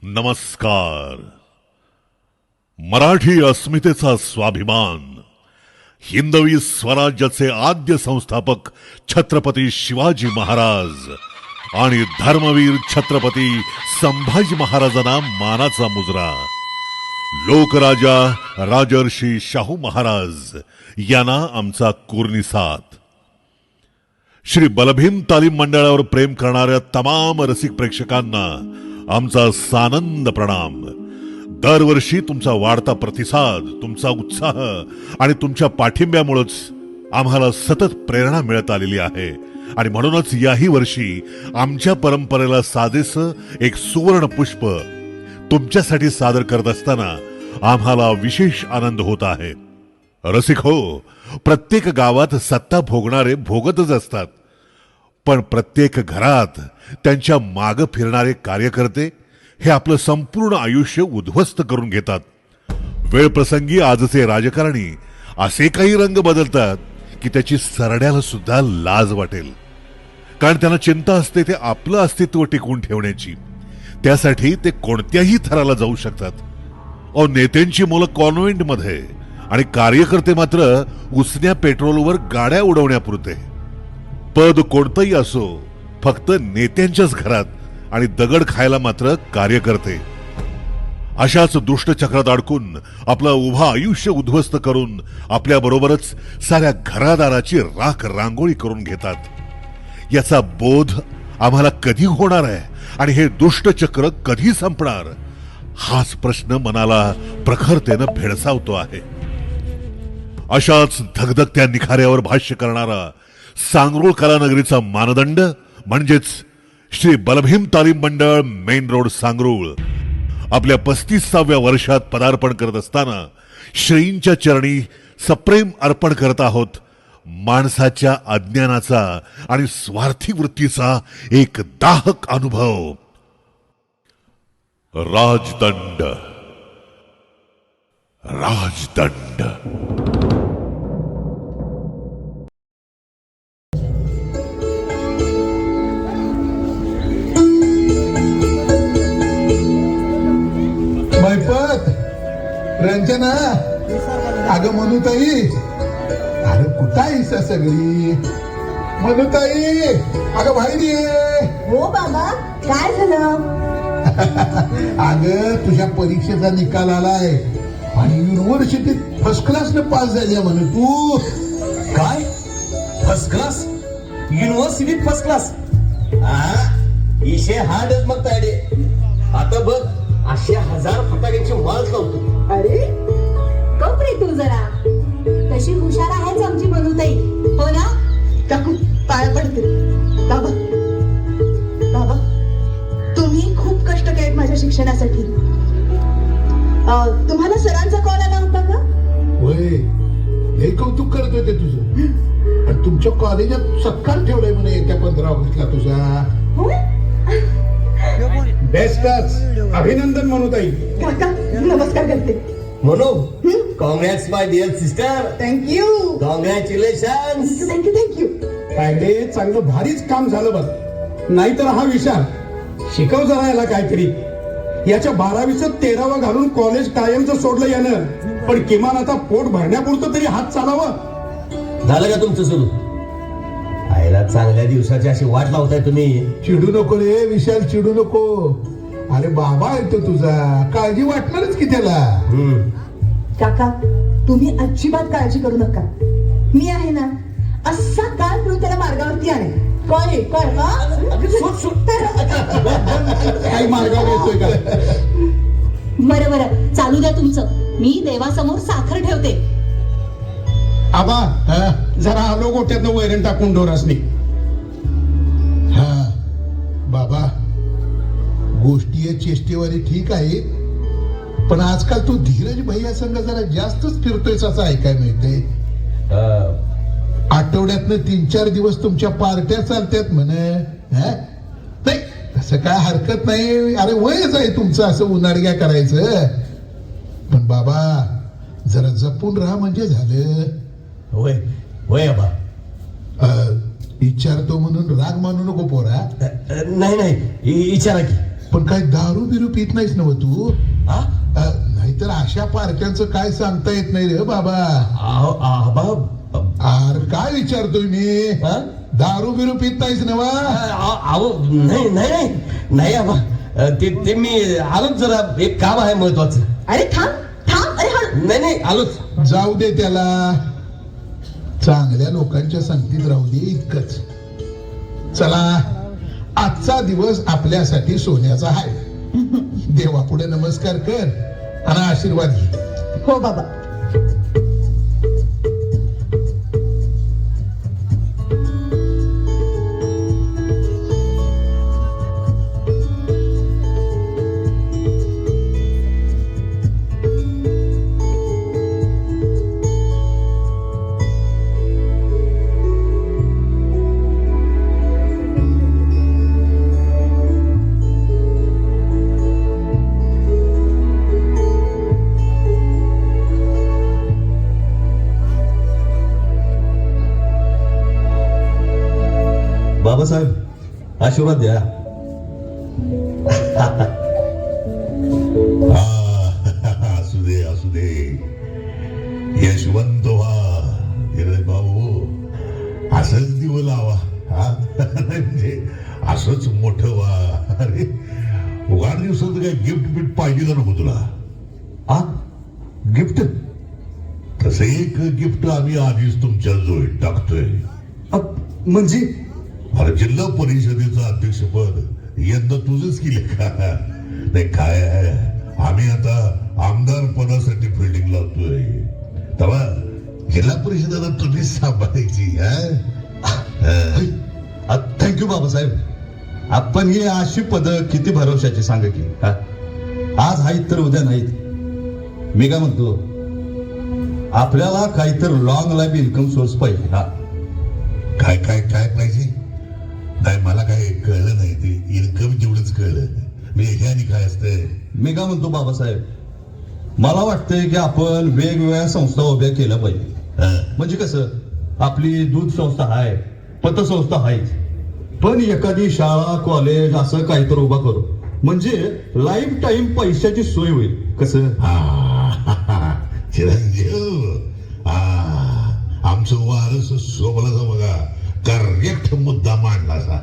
नमस्कार. मराठी अस्मितेचा स्वाभिमान, हिंदवी स्वराज्याचे आद्य संस्थापक छत्रपती शिवाजी महाराज आणि धर्मवीर छत्रपती संभाजी महाराजांना मानाचा मुजरा, लोकराजा राजर्षी शाहू महाराज यांना आमचा कुर्निसाद. श्री बलभीम तालीम मंडळावर प्रेम करणाऱ्या तमाम रसिक प्रेक्षकांना आमचा सानंद प्रणाम. दरवर्षी तुमचा वाढता प्रतिसाद, तुमचा उत्साह आणि तुमच्या पाठिंब्यामुळेच आम्हाला सतत प्रेरणा मिळत आलेली आहे. आणि म्हणूनच याही वर्षी आमच्या परंपरेला साजेसं एक सुवर्ण पुष्प तुमच्यासाठी सादर करत असताना आम्हाला विशेष आनंद होत आहे. रसिक हो, प्रत्येक गावात सत्ता भोगणारे भोगतच असतात, पण प्रत्येक घरात त्यांच्या मागे फिरणारे कार्यकर्ते हे आपलं संपूर्ण आयुष्य उद्ध्वस्त करून घेतात. वेळ प्रसंगी आजचे राजकारणी असे काही रंग बदलतात की त्याची सरड्याला सुद्धा लाज वाटेल, कारण त्यांना चिंता असते ते आपलं अस्तित्व टिकवून ठेवण्याची. त्यासाठी ते कोणत्याही थराला जाऊ शकतात. नेत्यांची मुलं कॉन्व्हेंट मध्ये आणि कार्यकर्ते मात्र उसन्या पेट्रोलवर गाड्या उडवण्यापुरते. पद कोणतंही असो, फक्त नेत्यांच्याच घरात आणि दगड खायला मात्र कार्यकर्ते. अशाच दुष्ट चक्रात अडकून आपलं उभं आयुष्य उद्ध्वस्त करून आपल्या बरोबरच साऱ्या घरादाराची राख रांगोळी करून घेतात. याचा बोध आम्हाला कधी होणार आहे आणि हे दुष्ट चक्र कधी संपणार, हाच प्रश्न मनाला प्रखरतेनं भेडसावतो आहे. अशाच धगधगत्या निखाऱ्यावर भाष्य करणारा सांगरूळ कलानगरीचा मानदंड म्हणजेच श्री बलभीम तालीम मंडळ, मेन रोड, सांगरूळ आपल्या 35व्या वर्षात पदार्पण करत असताना श्रींच्या चरणी सप्रेम अर्पण करत आहोत. माणसाच्या अज्ञानाचा आणि स्वार्थी वृत्तीचा एक दाहक अनुभव. राजदंड. राजदंड. रंजना, अगं मनुताई, अरे कुठं आहेस सगळी? मनुताई, अगं बाहेर ये. हो बाबा, काय झालं? अगं तुझ्या परीक्षेचा निकाल आलाय आणि युनिव्हर्सिटीत फर्स्ट क्लास न पास झाली म्हणे तू. काय? First class? युनिव्हर्सिटीत फर्स्ट क्लास? इशे हार्डच मग तायडे. आता बघ, अशा 1000 फटाक्यांची माळ लावतो. अरे गप रे तू जरा, तशी हुशार आहेच आमची बनूताई, हो ना? काकू पाया पडते. बाबा बाबा, तुम्ही खूप कष्ट केलेत माझ्या शिक्षणासाठी. तुम्हाला सरांचा कॉल आला होता का? होय, हे कौतुक करतोय ते तुझं. आणि तुमच्या कॉलेजात सत्कार ठेवलाय म्हणे येत्या 15 ऑगस्टला तुझा. बेस्टच. अभिनंदन मनुताई. काका नमस्कार करते. म्हणू, congrats my dear sister. Thank you. Congratulation. Thank you thank you. काय रे, चांगलं भारीच काम झालं बघ. नाहीतर हा विशाल शिकव जरा याला काहीतरी. याच्या 12वीचं 13वा घालून कॉलेज कायमचं सोडलं यानं, पण किमान आता पोट भरण्यापुरतं तरी हात चालावं. झालं का तुमचं सुरू? आईला चांगल्या दिवसाची अशी वाट लावताय तुम्ही. चिडू नको रे विशाल, चिडू नको. अरे बाबा येतो तुझा, काळजी वाटणारच की त्याला. काका तुम्ही अजिबात काळजी करू नका, मी आहे ना. असा काळ करून त्याला मार्गावरती आणेल. काय काय काही मार्गावर येतोय का? बरं बरं, चालू द्या तुमचं. मी देवासमोर साखर ठेवते. आबा, जरा आलो गोट्यातनं वैरण टाकून डोरासनी. हा बाबा, गोष्टी या चेष्टेवारी ठीक आहे, पण आजकाल तू धीरज भैया संघ जरा जास्तच फिरतोयस असं ऐकाय मिळतंय. आठवड्यातनं 3-4 दिवस तुमच्या पार्ट्या चालतात म्हणे. नाही तसं काय हरकत नाही. अरे वयच आहे तुमचं असं उन्हाळग्या करायचं. पण बाबा जरा जपून राहा म्हणजे झालं. होय होय आबा. विचारतो म्हणून राग मानू नको पोरा. नाही नाही, विचारा की. पण काय दारू बिरू पित नाहीस ना तू? हा? नाहीतर अशा पार्ट्यांचं काय सांगता येत नाही रे बाबा. आबा अरे काय विचारतोय मी? हा? दारू बिरू पित नाहीस ना? अहो नाही नाही नाही आबा ते मी आलोच जरा एक काम आहे महत्वाचं. अरे थांब थांब, अरे हळू. नाही नाही आलोच. जाऊ दे त्याला, चांगल्या लोकांच्या संगतीत राहू दे इतकंच. चला, आजचा दिवस आपल्यासाठी सोन्याचा आहे. देवापुढे नमस्कार कर आणि आशीर्वाद घे. हो बाबा. बाबासाहेब आशीर्वाद द्या. असू दे असू दे, यशवंत व्हा हिरय बाबू, असंच दिव लावा. म्हणजे असंच मोठं व्हा. अरे वाढदिवसाचं काय गिफ्ट बिफ्ट पाहिजे का नको तुला? आ गिफ्ट? तसं एक गिफ्ट आम्ही आधीच तुमच्या जोडीत टाकतोय. म्हणजे अरे जिल्हा परिषदेचं अध्यक्षपद यंदा तुझंच केले का? नाही काय आहे, आम्ही आता आमदार पदासाठी फिल्डिंग लावतोय, तेव्हा जिल्हा परिषदेला तुम्हीच सांभाळायची. थँक्यू बाबासाहेब. आपण ही अशी पद किती भरवशाची सांगा की. आज आहेत तर उद्या नाहीत. मी काय म्हणतो, आपल्याला काहीतरी लॉंग लाईफ इन्कम सोर्स पाहिजे. काय काय काय पाहिजे? काय मला काय कळलं नाही. ते इन्कम जेवढंच कळलं, मी ह्यानी काय असतंय. मी काय म्हणतो बाबासाहेब, मला वाटतंय की आपण वेगवेगळ्या संस्था उभ्या केल्या पाहिजे. म्हणजे कसं, आपली दूध संस्था आहे, पतसंस्था आहे, पण एखादी शाळा कॉलेज असं काहीतरी उभा करू, म्हणजे लाईफ टाईम पैशाची सोय होईल. कसं? चिरंजीव, आमचं वारस सोबलाचा बघा, करेक्ट मुद्दा मांडला.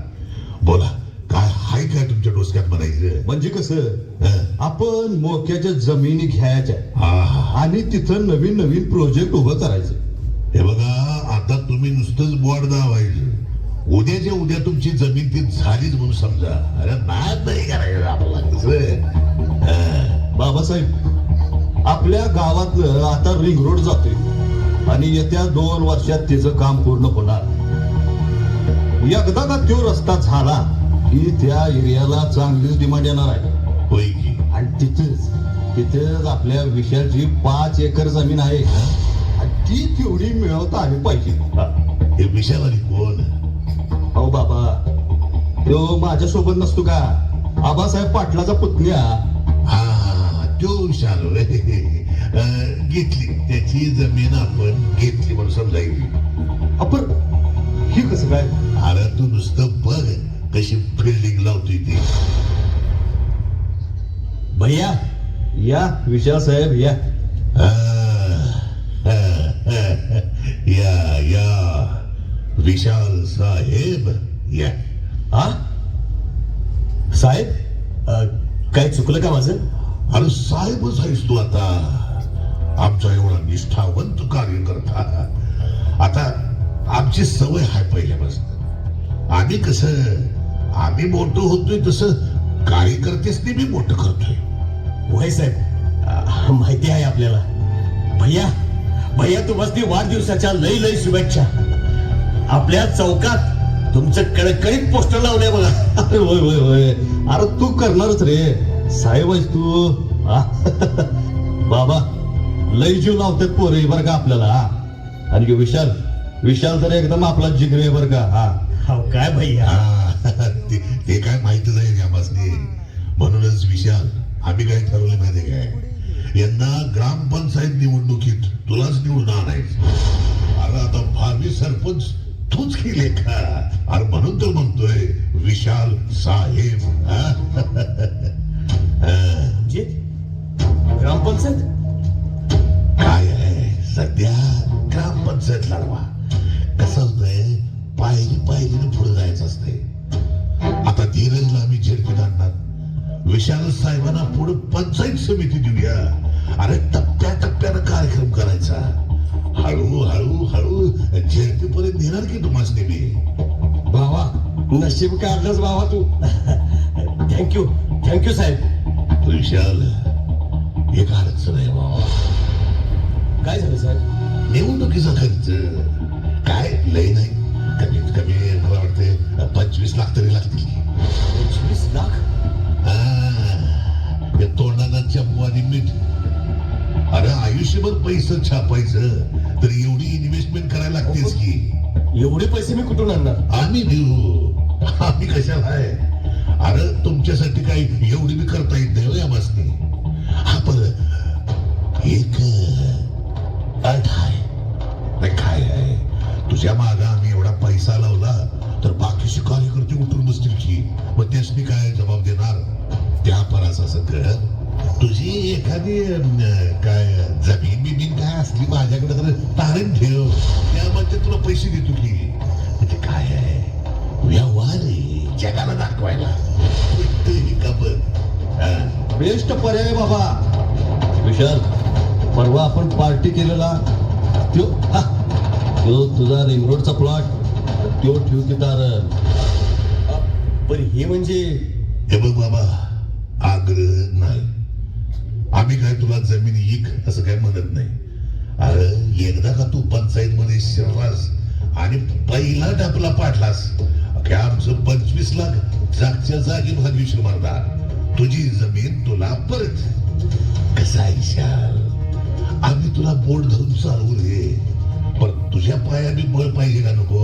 बोला, काय हाय काय तुमच्या डोसक्यात म्हणायचं? म्हणजे कसं, आपण मोक्याच्या जमिनी घ्यायच्या आणि तिथं नवीन नवीन प्रोजेक्ट उभं करायचं. हे बघा, आता तुम्ही नुसतंच बोर्ड दावायचं, उद्याच्या उद्या तुमची जमीन ती झालीच म्हणून समजा. अरे नाही करायचं आपल्याला. बाबासाहेब, आपल्या गावातलं आता रिंग रोड जातोय आणि येत्या 2 वर्षात तिचं काम पूर्ण होणार. एकदा का तो रस्ता झाला की त्या एरियाला चांगलीच डिमांड येणार आहे. होय की? आणि तिथेच आपल्या विशालची 5 एकर जमीन आहे आणि ती तेवढी मिळवता आली पाहिजे. हे विशाल आणि कोण? हो बाबा, तो माझ्यासोबत नसतो का, आबासाहेब पाटलाचा पुतण्या. तो विशाल होय. घेतली त्याची जमीन, आपण घेतली म्हणून समजायची. आपण हे कसं काय? अरे तू नुसतं बघ कशी फिल्डिंग लावतोय ती. भैया या, विशाल साहेब या. या या विशाल साहेब या. साहेब, काय चुकलं का माझं? अरे साहेबच आहेस तू आता, आमचा एवढा निष्ठावंत कार्यकर्ता. आता आमची सवय आहे पहिल्यापासून. आम्ही कसं, आम्ही मोठं होतोय तसं कार्यकर्तेच मी मोठं करतोय. वय साहेब, माहिती आहे आपल्याला. भैया तुम्हाला वाढदिवसाच्या लई लई शुभेच्छा. आपल्या चौकात तुमचं कडकडीत पोस्टर लावलंय बघा. अरे होय होय होय, अरे तू करणारच रे, साहेब आहेस तू. बाबा, लई जीव लावतात पोरे बरं का आपल्याला. आणि विशाल तर एकदम आपला जिगरे आहे बरं का. काय भैया, ते काय माहिती नाही आम्हाला. म्हणूनच विशाल, आम्ही काय ठरवले माहिती काय, यंदा ग्रामपंचायत निवडणुकीत तुलाच निवडून आणायचं. अरे आता भावी सरपंच तूच केले का? अरे म्हणून तर म्हणतोय विशाल साहेब. हा? म्हणजे ग्रामपंचायत काय आहे सध्या ग्रामपंचायत लढवा. कसं होतंय, पायरी पायरीनं पुढे जायचं असते. आता धीरजला आम्ही झेडपीत आणणार, विशाल साहेबांना पुढे पंचायत समिती देऊया. अरे टप्प्या टप्प्यानं कार्यक्रम करायचा. हळू हळू हळू झेडपी पर्यंत नेणार की तुम्हाला मी. भावा नशीब काढलंच भावा तू. थँक्यू साहेब. विशाल एक अडचण आहे बाबा. काय झालं साहेब? निवडणुकीचा खर्च काय लय नाही, कमीत कमी मला वाटते 25 लाख तरी लागतील. 25 लाख? ते तोंडाला चंपू आणि मीठ. अरे आयुष्यभर पैसे छापायचं तर एवढी इन्व्हेस्टमेंट करायला लागतेच की. एवढे पैसे मी कुठून आणणार? आम्ही देऊ. आम्ही कशाला आहे? अरे तुमच्यासाठी काही एवढी बी करता येत नाही हो या मासनी. हा पर एक अट आहे. नाही काय आहे, तुझ्या मागा आम्ही एवढा पैसा लावला तर बाकीचे कार्यकर्ते उठून बसतील की. मग त्यासनी काय जबाब देणार? त्या पराचा सगळं तुझी एखादी काय जमीन बिमीन काय असली माझ्याकडे तर तारण ठेव, त्यामध्ये तुला पैसे देतो की. म्हणजे काय आहे, व्यवहार आहे जगाला दाखवायला. बेस्ट पर्याय बाबा. विशाल, परवा आपण पार्टी केलेला तो तुझा रिंग रोडचा प्लॉट तो ठेव की तारण. पण हे म्हणजे हे बघ बाबा, आग्रह नाही. आम्ही काय तुला जमीन इक असं काय म्हणत नाही. अरे एकदा का तू पंचायत मध्ये शिरलास आणि पहिला डबला पाडलास की आमचं 25 लाख जागच्या जागी भागविशील मर्दा. तुझी जमीन तुला परत. कसा आहे विशाल, आम्ही तुला बोट धरून चालवू रे, पण तुझ्या पायाने बळ पाहिजे का नको?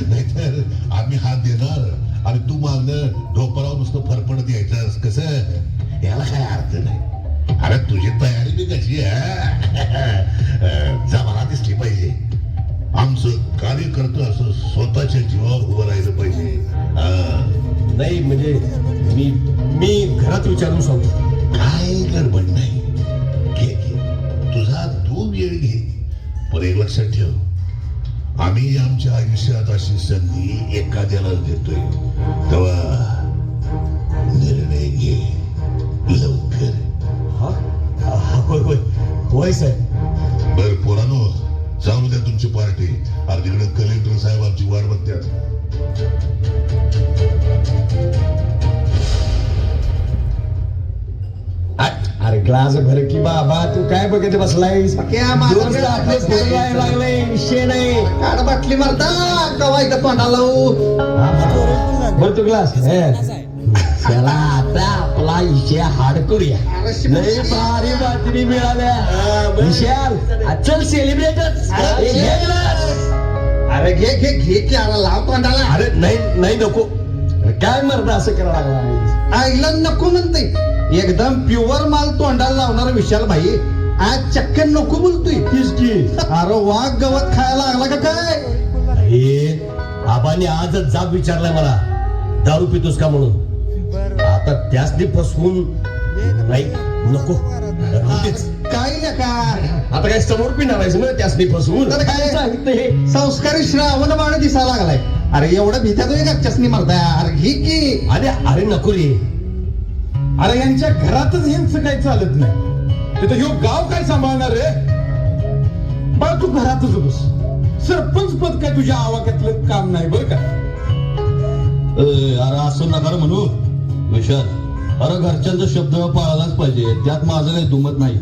नाहीतर आम्ही हात देणार आणि तू मागणं ढोपरावर नुसतं फरफड द्यायचं. कसं, याला काय अर्थ नाही. अरे तुझी तयारी बी कशी आहे जमाना दिसली पाहिजे. आमचं कार्यकर्ते असं स्वतःच्या जीवावर उभं राहिलं पाहिजे. नाही म्हणजे मी घरात विचारून सांगतो. काय गडबड नाही. घे तुझा तू वेळ घे. पण एक लक्षात ठेव, आम्ही आमच्या आयुष्यात अशी संधी एखाद्याला देतोय तेव्हा निर्णय घे लवकर. होय साहेब. बर पोरानो, चालू द्या तुमची पार्टी. आणि तिकडे कलेक्टर साहेब आमची वाट बघतात. अरे ग्लास भर की बाबा, तू काय बघत बसलायस? दोस्त आपले पुढे जायला लागले, विषय नाही. काढ बाटली मारता कवा इथं तोंडाला भर तू ग्लास. चला आता आपला विषय हाड करूया. लय भारी बातमी मिळाल्या विशाल. चल सेलिब्रेटच. अरे घे घे घे की अरे लाव तोंडाला. अरे नाही नको. काय मर्दा असं करायला लागला? आईला नको म्हणते. एकदम प्युअर माल तोंडाला लावणार विशाल भाई आज चक्क नको बोलतोय. तीच की. अरे वाघ गवत खायला लागला का काय? हे आबाने आजच जाब विचारलाय मला, दारू पितोस का म्हणून. आता त्यासनी फसवून नाही नको. काय नका आता काय समोर पिणारायचं ना त्यासनी फसवून. तर काय सांगितलं संस्कारी श्रावण बाण दिसायला लागलाय. अरे एवढं भित्यात गच्चसनी मारताय. अरे घे की. अरे नको रे. अरे यांच्या घरातच यांचं काही चालत नाही, तिथं ह्यो गाव काय सांभाळणार रे? बा तू घरातच बस. सरपंच पद काय तुझ्या आवाक्यातलं काम नाही बरं का. अरे असं नका रे म्हणू विशाल. अरे घरच्यांचा शब्द पाळायलाच पाहिजे, त्यात माझं काही दुमत नाही.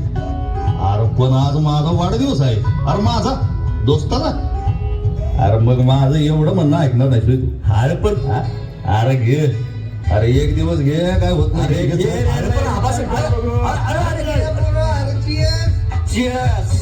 अरे पण आज माझा वाढदिवस आहे. अरे माझा दोस्ताला. अरे मग माझं एवढं म्हणणं ऐकणार नाही तू. अरे पण अरे घे. अरे एक दिवस घे, काय होत नाही. अरे पण आबा सगळं. Cheers.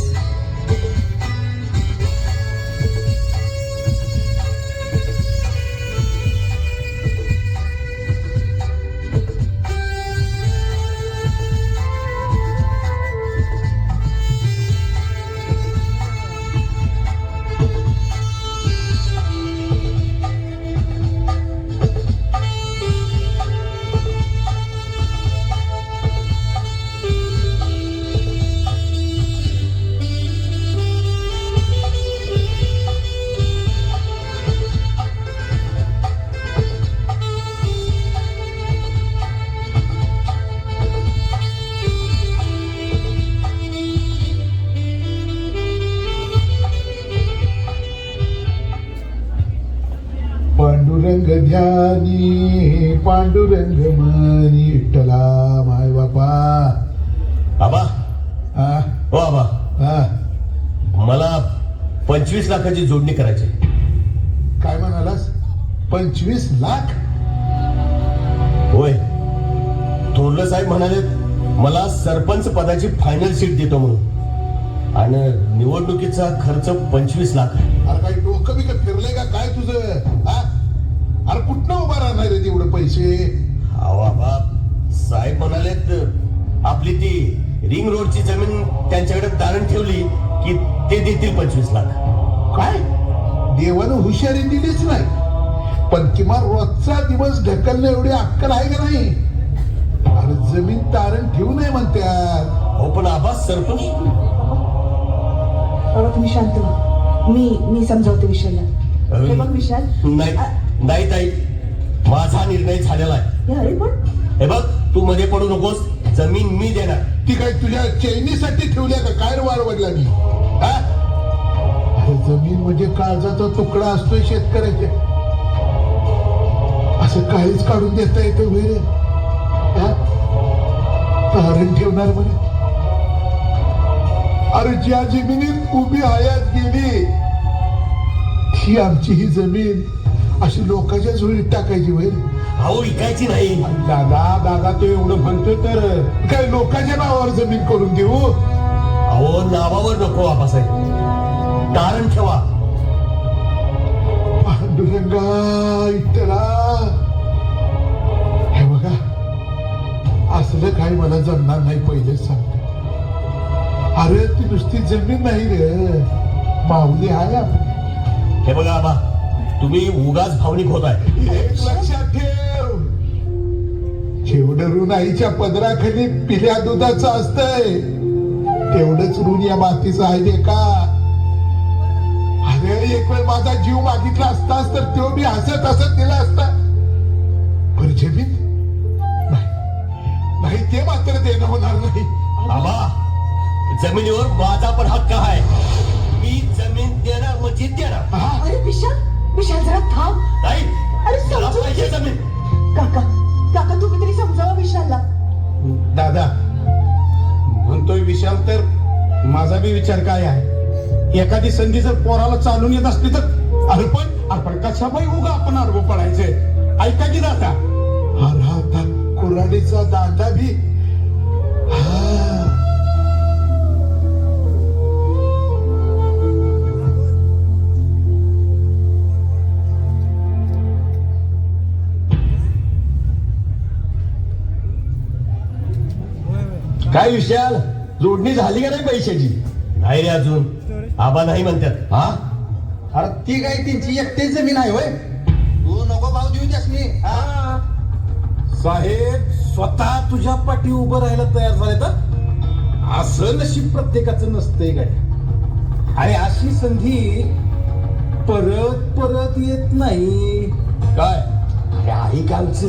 पांडुरंग ध्यानी पांडुरंग मनी विठ्ठला माय बापा. आबा हा हो आबा, हा मला 25 लाखाची जोडणी करायची. काय म्हणालास? 25 लाख? होय, थोरलं साहेब म्हणाले मला सरपंच पदाची फायनल सीट देतो म्हणून, आणि निवडणुकीचा खर्च 25 लाख आहे. अरे काही डोकं बिकं फिरलंय का काय तुझं? हा? अरे कुठनं उभा राहणार रे तेवढे पैसे? अहो आबा, साहेब म्हणालेत आपली ती रिंग रोडची जमीन त्यांच्याकडे तारण ठेवली की ते देतील 25 लाख. काय देवानं हुशारी दिलीच नाही, पण किमान रोजचा दिवस ढकलणं एवढी अक्कल आहे का नाही? अरे जमीन तारण ठेवू नये म्हणतात. हो पण आबा सरपंच. बाबा तुम्ही शांत व्हा. मी समजावते विशालला. हे बघ विशाल. नाही ताई, माझा निर्णय झालेला आहे. अरे पण हे बघ, तू मध्ये पडू नकोस. जमीन मी देणार. ती काय तुझ्या चैनीसाठी ठेवल्या का काय वाढवडला मी? हा? अरे जमीन म्हणजे काळजाचा तुकडा असतोय शेतकऱ्याच्या. असं काहीच काढून देता येतं वेळ? तारण ठेवणार म्हणे? अरे ज्या जमिनीत उभी हयात गेली ती आमची ही जमीन अशी लोकांच्या झोळीत टाकायची वेळ? अहो विकायची नाही. दादा तो एवढं म्हणतोय तर काय लोकांच्या नावावर जमीन करून देऊ? अहो नावावर नको आबासाहेब, तारण ठेवा. पांडुरंगा इतला हे बघा, असलं काही मला जमणार नाही, पहिलेच सांगतो. अरे ती नुसती जमीन नाही रे, माऊली आहे आपली. हे बघा आबा, तुम्ही उगाच भावनिक होताय. एक लक्षात ठेव, जेवढं ऋण आईच्या पदराखाली पिल्या दुधाचं असतंय तेवढंच ऋण या मातीचं आहे रे का? अरे एक वेळ माझा जीव मागितला असतास तर तो मी हसत हसत दिला असता, पण जमीन नाही, ते मात्र देणं होणार नाही. आबा, जमिनीवर माझा पण हक्क आहे. मी जमीन देणार म्हणजे देणार. अरे विशाल जरा थांब. नाही, अरे मला समजून पाहिजे घे. जमीन. काका तुम्ही तरी समजावा विशालला. दादा म्हणतोय विशाल, तर माझा बी विचार काय आहे, एखादी संधी जर पोराला चालून येत असली तर आपण कशा बाई उगा आपण आडवं पडायचंय. ऐका की दादा, हा राहता कुऱ्हाडीचा दांडा भी काय विशाल, जोडणी झाली का नाही पैशाची? नाही रे अजून. आबा नाही म्हणतात. हा? अरे ती काय त्यांची एकटीच जमीन आहे होय? तू नको भाव देऊ त्यासनी. साहेब स्वतः तुझ्या पाठी उभं राहायला तयार झाले तर असं नशीब प्रत्येकाचं नसतंय काय. आणि अशी संधी परत येत नाही. काय अरे आहे का आमचं?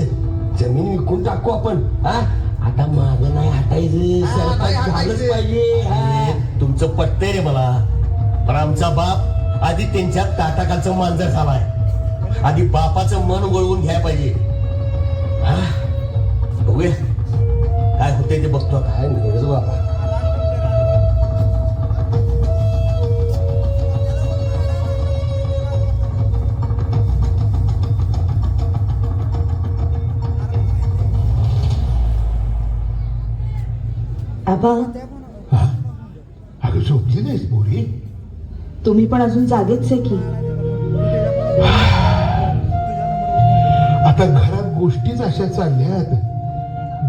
जमीन विकून टाकू आपण. हा, आता मागं नाही हटायचं. सरपंच झालंच पाहिजे. तुमचं पटतंय रे मला, पण आमचा बाप आधी त्यांच्या ताटाखालचं मांजर झालाय. आधी बापाचं मन वळवून घ्यायला पाहिजे. हा, बघूया काय होतंय ते बघतो. काय नाही बाबा. आबा अगं झोपली नाहीस पोरी? तुम्ही पण अजून जागेच आहे की? आता घरात गोष्टीच अशा चालल्यात,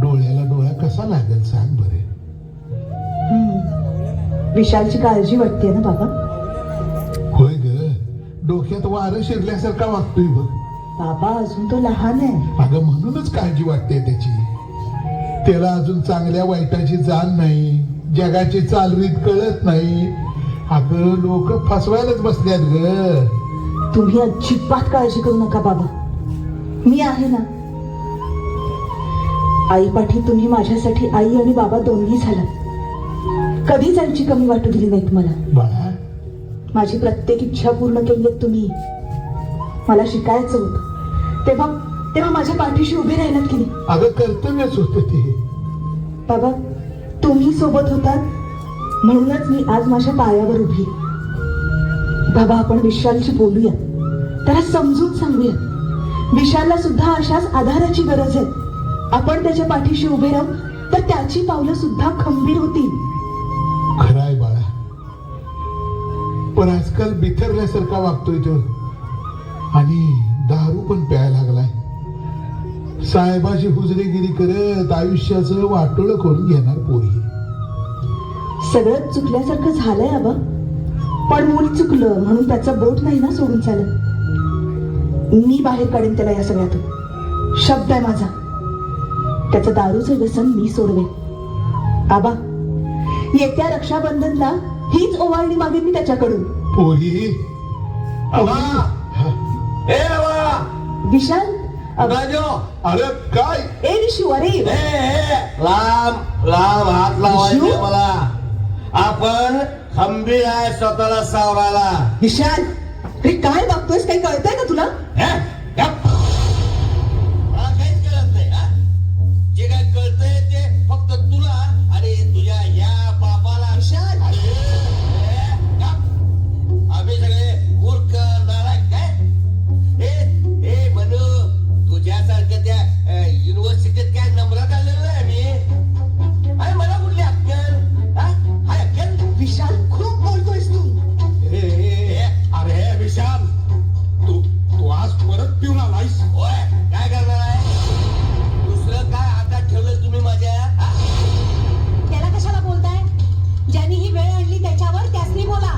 डोळ्याला डोळा कसा लागेल सांग बरे? विशालची काळजी वाटते ना बाबा? होय ग, डोक्यात वारं शिरल्यासारखा वागतोय बघ. बाबा अजून तो लहान आहे. अगं म्हणूनच काळजी वाटते त्याची. त्याला अजून चांगल्या वाईटाची जाण नाही, जगाची चालरीत कळत नाही. अगं लोक फसवायलाच बसल्यात ग. तुम्ही अजिबात काळजी करू नका बाबा, मी आहे ना. आई पाठी तुम्ही माझ्यासाठी आई आणि बाबा दोन्ही झालात. कधीच आईची कमी वाटू दिली नाही तुम्हाला. बाळा, माझी प्रत्येक इच्छा पूर्ण केली आहे तुम्ही. मला शिकायचं होतं, तेव्हा तेव्हा माझ्या पाठीशी उभे राहिलात की नाही? अगं कर्तव्यच होतं ते. बाबा तुम्ही सोबत होतात म्हणूनच मी आज माझ्या पायावर उभी आहे. बाबा आपण विशालशी बोलूया, त्याला समजून सांगूया. विशालला सुद्धा अशाच आधाराची गरज आहे. आपण त्याच्या पाठीशी उभे राहू तर त्याची पावलं सुद्धा खंबीर होतील. खराय बाळा, पण आजकाल बिथरल्यासारखा वागतोय तो आणि दारू पण प्यायला लागलाय. साहेबाची हुजरेगिरी करत आयुष्याचं वाटोळं करून घेणार पोरी. सगळं चुकल्यासारखं झालंय आबा, पण मूल चुकलं म्हणून त्याचं बोट नाही ना सोडून चालत. मी बाहेर काढेन त्याला या सगळ्यातून, शब्द आहे माझा. त्याचं दारूचं व्यसन मी सोडवेन. आबा येत्या रक्षाबंधनला हीच ओवाळणी मागेन मी त्याच्याकडून. पोरी विशाल अरे काय ए विशू, अरे लांब लांब हात लावायचे मला. आपण खंबीर आहे स्वतःला सावरायला. विशाल, अरे काय बघतोयस? काही कळतंय का तुला? मला काहीच कळत नाही. जे काय कळतंय ते फक्त तुला आणि तुझ्या या बापाला. विशाल, आम्ही सगळे मूर्ख नालायक काय? हे म्हणू तुझ्यासारखं त्या युनिव्हर्सिटीत काय नंबरात आलेलं नाही मी. अरे मला कुठली अक्कल? हाय अक्कल? विशाल खूप बोलतोयस तू. अरे विशाल, तू आज परत पिऊन आलायस. होय, काय करणार आहे? दुसरं काय हातात ठेवलं तुम्ही माझ्या? त्याला कशाला बोलताय? ज्यांनी ही वेळ आणली त्याच्यावर त्यासनी बोला.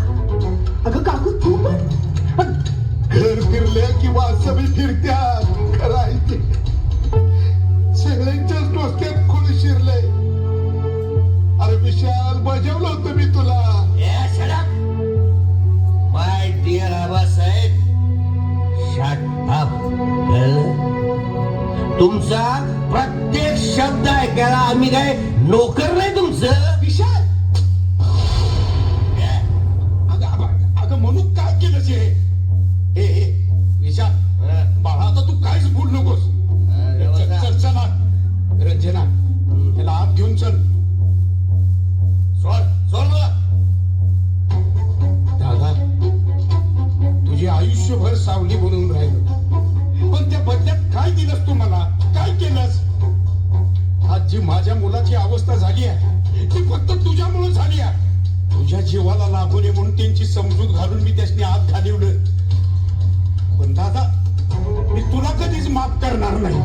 अगं काकू तू पण घर फिरल्या किंवा सभी फिरत्या. खरं आहे ते. सगळ्यांच्याच डोक्यात खुळ शिरलंय. अरे विशाल, बजावलं होतं मी तुला. My dear Abasaheb, shut up. तुमचा प्रत्येक शब्द ऐकायला आम्ही काय नोकर नाही तुमचं. विशाल, अगं म्हणून काय केलं हे विशाल, बाळा आता तू काहीच बोल नकोस. चल चला रंजना, त्याला आत घेऊन चल. सोड मला. दादा, तुझे आयुष्यभर सावली बनून राहिलो, पण त्या बदल्यात काय दिलंस तू मला? काय केलंस? आज जी माझ्या मुलाची अवस्था झाली आहे ती फक्त तुझ्यामुळे झाली आहे. तुझ्या जीवाला लागू नये म्हणून त्यांची समजूत घालून मी त्यासनी आत घालवलं. पण दादा, मी तुला कधीच माफ करणार नाही.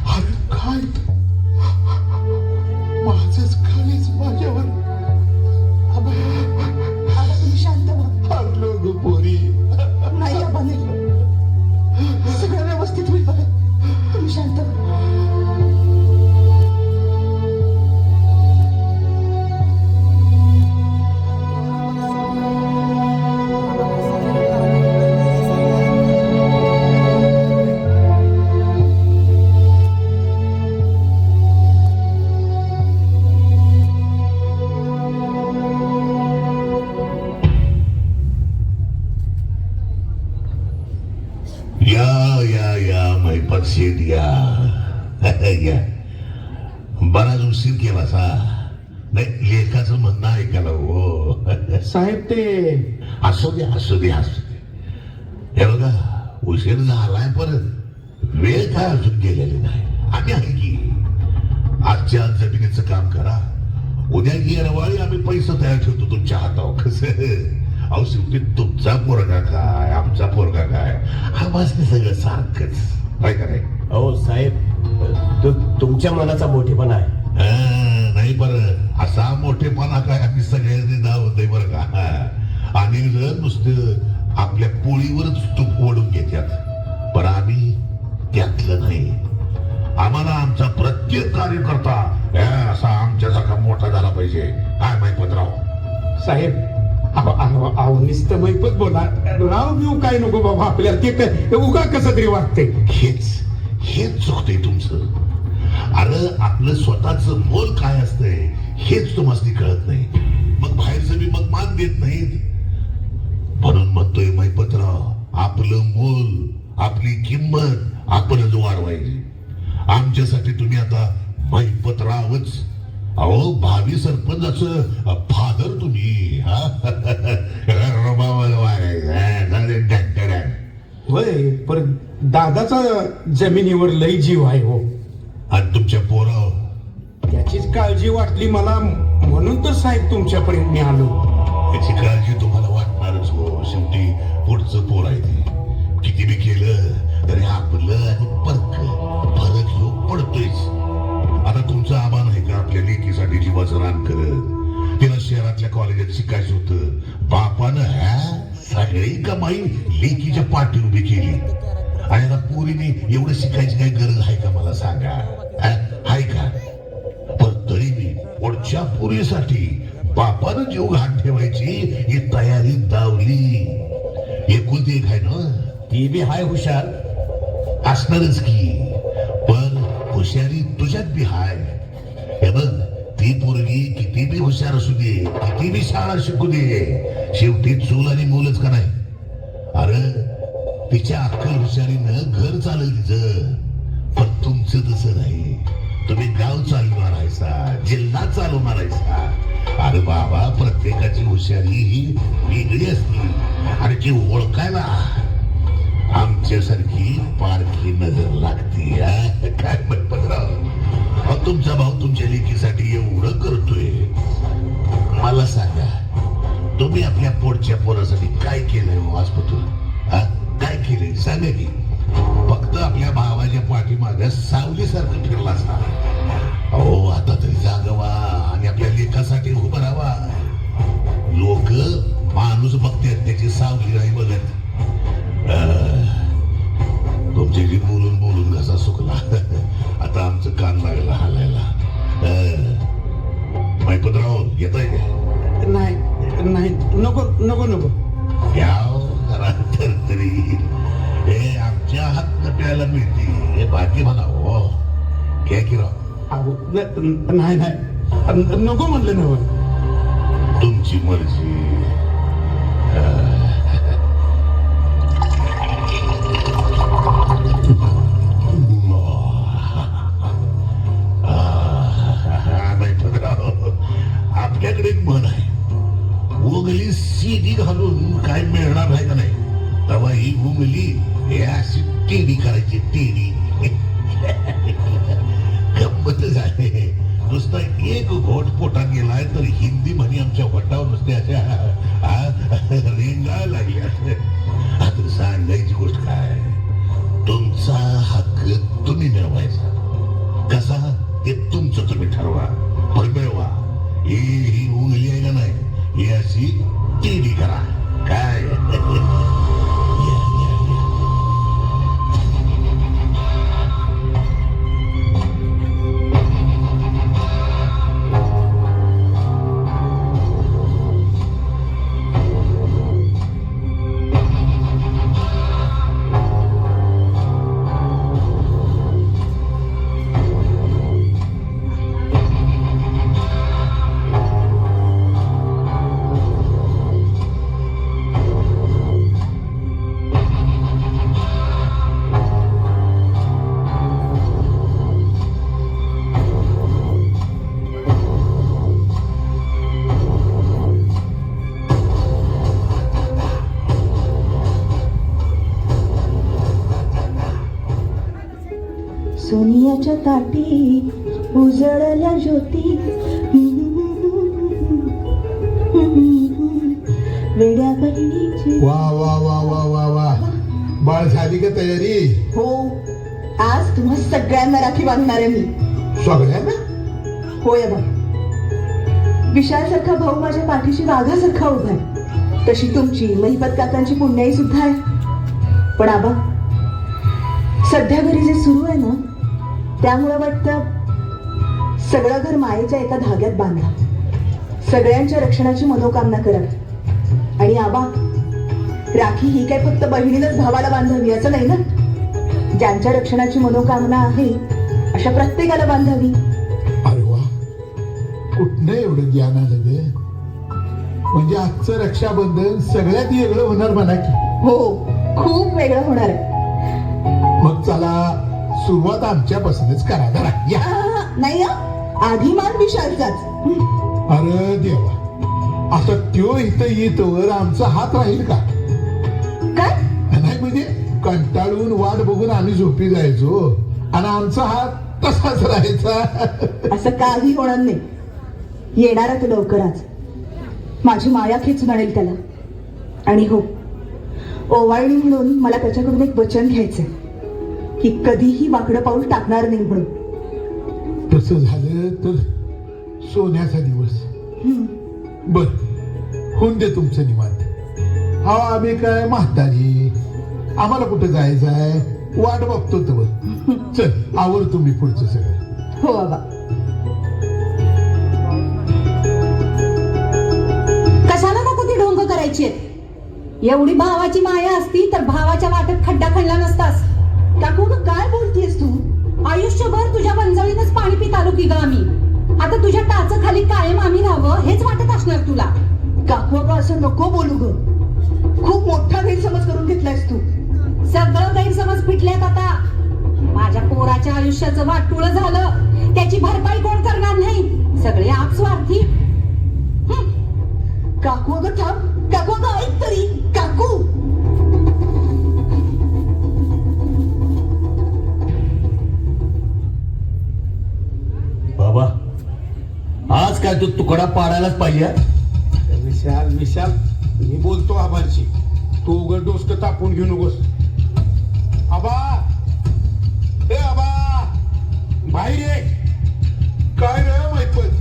अरे काय माझच खालीच माझ्यावर. आता तुम्ही शांत व्हा. हरलो ग पोरी. नाही आबा, नाही. सगळं व्यवस्थित होईल बघा. तुम्ही शांत व्हा. या महिपत शेठ या. बराच उशीर केला सा. नाही, लेखाचं म्हणणं ऐकायला हो. साहेब ते असू दे. हे बघा, उशीर झालाय पण वेळ काय अजून गेलेली नाही. आम्ही आहे की आजच्या जमिनीचं काम करा, उद्या येरवाळी आम्ही पैसे तयार ठेवतो तुमच्या हातावर. कसं अहो, शेवटी तुमचा पोरगा काय आमचा पोरगा काय आवाज सगळं सारखंच काय का नाही? हो साहेब, तुमच्या मनाचा मोठेपणा आहे. नाही बरं, असा मोठेपणा काय आम्ही सगळ्यांनी दावतोय बरं का. आणि जर नुसतं आपल्या पोळीवरच तूप ओढून घेतात, पण आम्ही त्यातलं नाही. आम्हाला आमचा प्रत्येक कार्यकर्ता असा आमच्यासारखा मोठा झाला पाहिजे. काय माहिपतराव साहेब, अहो नुसतं मैपत बोला. राव बिव काय नको बाबा आपल्याला. ते उगा कसं तरी वाटते. हेच चुकतंय तुमचं. अरे आपलं स्वतःच मोल काय असतंय हेच तुम्हाला कळत नाही. मग बाहेरचं बी मग मान देत नाहीत. म्हणून म्हणतोय मैपतराव, आपलं मोल, आपली किंमत आपणच वाढवायची. आमच्यासाठी तुम्ही आता मैपतरावच. अहो, भावी सरपंचाचं फादर तुम्ही. होय, पण दादाचा जमिनीवर लई जीव आहे हो. आणि तुमच्या पोरावर त्याचीच काळजी वाटली मला, म्हणून तर साहेब तुमच्यापर्यंत मी आलो. याची काळजी तुम्हाला वाटणारच हो. शेवटी पुढचं पोर आहे ते. किती बी केलं तरी आपलं आणि फरक ह्यो पडतोयच. आता तुमचं आव्हान आहे का आपल्या लेकीसाठी जीवाचं रान करत? तिला शहरातल्या कॉलेजात शिकायचं होतं. बापानं सगळी कमाई लेकीच्या पाठी उभी केली. आणि आता पोरीने एवढं शिकायची काही गरज आहे का मला सांगा? आहे का? पण तरी मी पुढच्या पोरीसाठी बापानं जीव घाण ठेवायची ही तयारी दावली. एकुलती एक आहे ना, ती बी हाय हुशार. असणारच की, पण हुशारी तुझ्यात बी हाय. हे बघ, ती पोरगी किती बी हुशार असू दे, किती बी शाळा शिकू दे, शेवटी चूल आणि मूलच का नाही? अरे तिच्या अक्कल हुशारीनं घर चालेल तिचं. पण तुमचं तसं नाही. तुम्ही गाव चालवणार आहेसा, जिल्हा चालवणार आहेसा. अरे बाबा, प्रत्येकाची हुशारी ही वेगळी असते. आणि ती ओळखायला आमच्यासारखी पारखी नजर लागते. काय मैपतराव, तुमचा भाऊ तुमच्या लेकीसाठी एवढं करतोय. मला सांगा, तुम्ही आपल्या पोटच्या पोरासाठी काय केलंय हो आजपासून? काय केलंय सांगा की. फक्त आपल्या भावाच्या पाठीमागे सावलीसारखं फिरला असा. अहो, आता तरी जागवा आणि आपल्या लेखासाठी उभं राहावा. लोक माणूस बघतात, त्याची सावली नाही बघत. तुमच्याशी बोलून बोलून घसा सुकला. आता आमचं कान लागला हालायला. मैपतराव, येत आहे का? नाही नाही, नको नको नको. याव जरा तरी हे आमच्या हात प्यायला मिळते. हे बाकी म्हणा हो. काय की राव, अहो, नाही नाही, नको म्हणलं नव्हे. तुमची मर्जी. आपल्याकडे एक म्हण आहे, उंगली सीधी घालून काय मिळणार आहे का नाही, तेव्हा ही उंगली हे अशी टेडी करायची. टेडी गंमत झाले. नुसता एक घोट पोटात गेलाय तर हिंदी म्हणी आमच्या वटावर नुसते अशा रेंगायला लागल्या. आता सांगायची गोष्ट काय, तुमचा हक्क तुम्ही मिळवायचा. कसा ते तुमचं तुम्ही ठरवा. पण मिळवा. ही उंगली आहे का नाही, ही अशी टेडी करा. काय सोनियाच्या ताटी उजळल्या ज्योती, वेड्या बहिणीची. वा वा वा वा वा वा. बाळ, झाली का तयारी? हो, आज तुम्हा सगळ्यांना राखी बांधणार आहे मी. सगळ्यांना? होय बा. विशाल सारखा भाऊ माझ्या पाठीशी वाघासारखा उभा आहे, तशी तुमची महिपत काकांची पुण्याई सुद्धा आहे. पण आबा, सध्या घरी जे सुरू आहे ना, त्यामुळे वाटतं सगळं घर मायेच्या एका धाग्यात बांधा. सगळ्यांच्या रक्षणाची मनोकामना करा. आणि आबा, राखी ही काय फक्त बहिणीनंच भावाला बांधावी असं नाही ना. ज्यांच्या रक्षणाची मनोकामना आहे अशा प्रत्येकाला बांधावी. अरे वा, कुठनं एवढं ज्ञान आलं गे? म्हणजे आजचं रक्षाबंधन सगळ्यात वेगळं होणार म्हणा की. हो, खूप वेगळं होणार आहे. मग चला सुरुवात आमच्यापासूनच करा जरा या. नाही आधी मान विशालचाच. अरे देवा, आता त्यो इथं येतोवर आमचा हात राहील का? काय नाही म्हणजे कंटाळून वाट बघून आम्ही झोपी जायचो आणि आमचा हात तसाच राहायचा. असं काही होणार नाही. येणार तो लवकरच. माझी माया खेचून आणेल त्याला. आणि हो, ओवाळणी म्हणून मला त्याच्याकडून एक वचन घ्यायचंय की कधीही वाकडं पाऊल टाकणार नाही म्हणून. तसं झालं तर सोन्याचा दिवस. बर, होऊन दे तुमचं निवांत. हा, आम्ही काय म्हातारी, आम्हाला कुठं जायचं आहे, वाट बघतो तर. चल आवर तुम्ही पुढचं सगळं. हो बाबा. कशाला नको ती ढोंग करायची? एवढी भावाची माया असती तर भावाच्या वाटेत खड्डा खणला नसतास. काकू ग, काय बोलतेस तू? आयुष्यभर तुझ्या वंजळीनच पाणी पित आलो की ग आम्ही. आता तुझ्या टाचाखाली कायम आम्ही राहावं हेच वाटत असणार तुला. काकू ग, असं नको बोलू ग. खूप मोठा गैरसमज करून घेतलायस तू. सगळं गैरसमज फिटल्यात आता. माझ्या पोराच्या आयुष्याचं वाटुळं झालं, त्याची भरपाई कोण करणार नाही? सगळे आपस्वार्थी. काकू अगं थांब. काकू अगं ऐक तरी. काकू, बाबा, आज काय तू तुकडा पाडायलाच पाहिजे. विशाल विशाल, मी बोलतो आबांशी. तू उघड डोसकं तापून घेऊ नकोस. आबा, ए आबा, बाहेर ये. काय रे मैपत,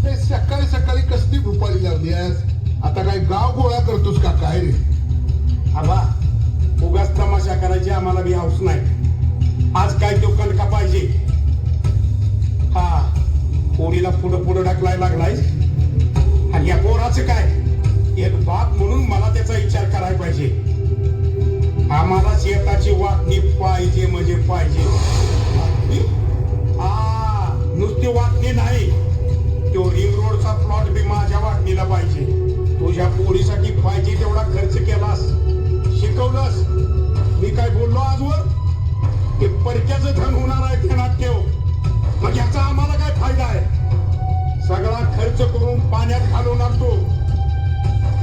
हे सकाळी सकाळी कसली भूपाळी लावली आहेस? आता काय गाव गोळा करतोस का काय रे? आबा, उगाच तमाशा करायची आम्हाला बी हौस नाही. आज काय तो कणका पाहिजे. हा, पोरीला पुढं पुढं ढकलाय लागलाय. आणि या पोराचं काय? एक बाप म्हणून मला त्याचा विचार करायला पाहिजे. आम्हाला शेताची वाटणी पाहिजे म्हणजे पाहिजे. वाटणी? नुसती वाटणी नाही, तो रिंग रोडचा प्लॉट बी माझ्या वाटणीला पाहिजे. तुझ्या पोरीसाठी पाहिजे तेवढा खर्च केलास, शिकवलंस. मी काय बोललो आजवर? ते परक्याचं धन होणार आहे, ध्यानात ठेव. मग याचा आम्हाला काय फायदा आहे? सगळा खर्च करून पाण्यात घालवणार तो.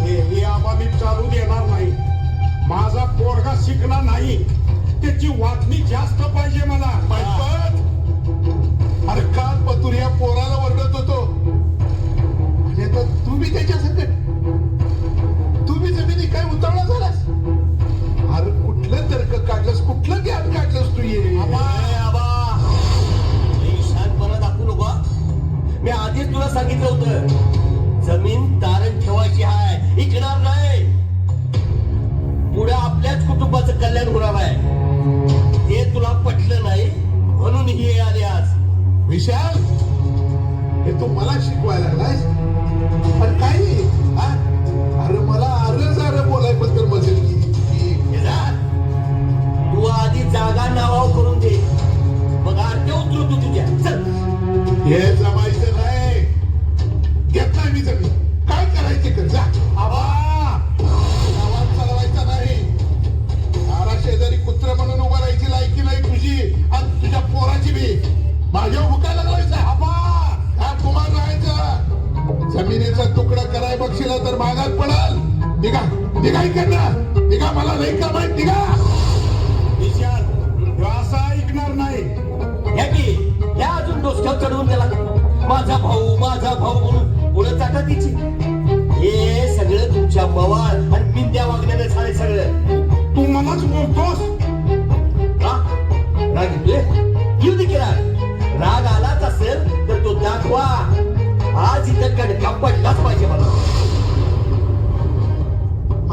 हे आबा मी चालू देणार नाही. माझा पोरगा शिकला नाही, त्याची वाटणी जास्त पाहिजे मला. अरे काल पतूर या पोराला वरडत होतो. म्हणजे आता तुम्ही त्याच्या संकट, तुम्ही जमिनी काय उतावळा झालास? अरे कुठलं तर्क काढलंस, कुठलं ज्ञान काढलंस तू? ये शांतपणा दाखवू नको. मी आधीच तुला सांगितलं होतं, जमीन तारण ठेवायची आहे, विकणार नाही. पुढे आपल्याच कुटुंबाचं कल्याण होणार आहे. हे तुला पटलं नाही म्हणून हे आले आज. विशाल, हे तू मला शिकवायला लागलास? अरे काय नाही, हा? अरे मला अरे बोलायबद्दल मदत केली. तू आधी जागा नावावर करून दे, मग आरती उतरू तू तुझ्या. चल. हे जमायचं नाही. घेतलाय मी जमीन, काय करायचे कर जा. आबा, आवाज चालवायचा नाही. सारा शेजारी कुत्र म्हणून उभा राहायची लायकी नाही तुझी आणि तुझ्या पोराची बी. माझ्या भुकायला लागलायचा. आबा, काय कुमार राहायचा? जमिनीचा तुकडा कराय बघशील तर मागात पडाल. निघा निघा इकडनं, निघा. मला नाही का माहित, निघा. विशाल, ह्यो असा ऐकणार नाही. घ्या की, घ्या अजून डोसक्यावर चढवून त्याला. माझा भाऊ म्हणून पुढे चाटा तिची. हे सगळं तुमच्या बवाल आणि मिंद्या वागण्याने झाले सगळं. तू मलाच बोलतोस. राग येतोय? येऊ दे की राग. राग आलाच असेल तर तो दाखवा. आज इथं कडका पडलाच पाहिजे मला.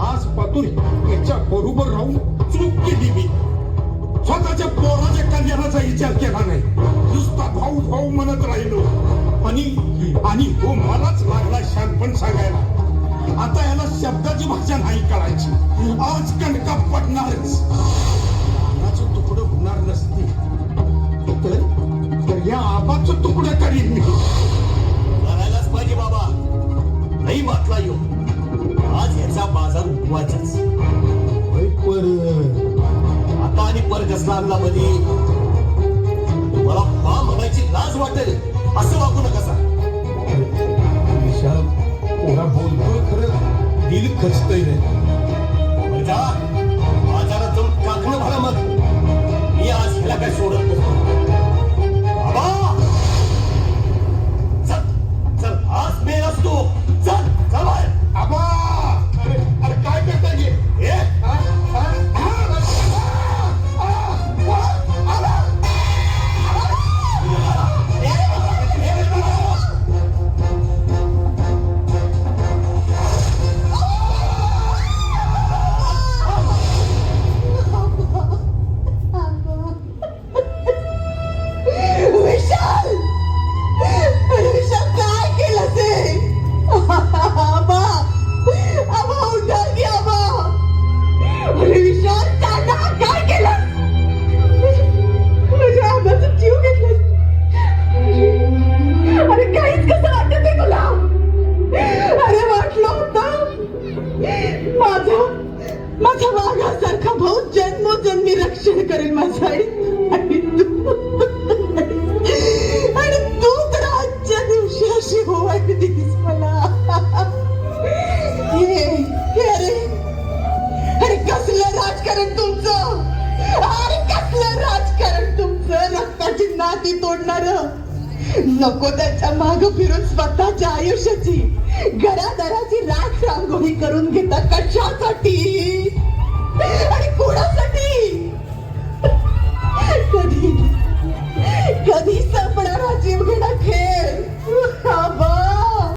आज पातूर याच्या बरोबर राहून चूक केली मी. स्वतःच्या पोराच्या कल्याणाचा विचार केला नाही. नुसता भाऊ भाऊ म्हणत राहिलो. आणि हो मलाच लागला शानपण सांगायला. आता याला शब्दाची भाषा नाही करायची. आज कणका पडणारच. आबाचं तुकडं होणार नसते तर या आबाचं तुकडं करीन मी. करायलाच पाहिजे बाबा. नाही नाही मातला येऊ आज याचा बाजार उठवायचाच. आता आणि पर कसला आणला मध्ये तुम्हाला पा म्हणायची लाज वाटेल असं वागू नका सा. विशाल पोरा बोलतोय खरं दिल खचतय रे. जा बाजारात जाऊन काकणं भरा मग. मी आज ह्याला काय सोडत नसतो. बाबा चल चल आज मेल असतो. चल चल बाहेर. आबा अरे काय करताय हे? ए विशाल विशाल काय केलं ते? आबा आबा उठा की आबा. अरे विशाल सांगा काय केलं? माझ्या आबाचा जीव घेतला. अरे काहीच कसं वाटत आहे तुला? अरे वाटलं होतं माझा वाघासारखा भाऊ जन्मोजन्मी रक्षण करेल माझं. आणि तू तर आजच्या दिवशी अशी होवायतीस मला. अरे कसलं राजकारण तुमचं. अरे कसलं राजकारण तुमचं. रक्ताची नाती तोडणार. नको त्याच्या माग फिरून स्वतःच्या आयुष्याची घरादाराची राख रांगोळी करून घेता कशासाठी?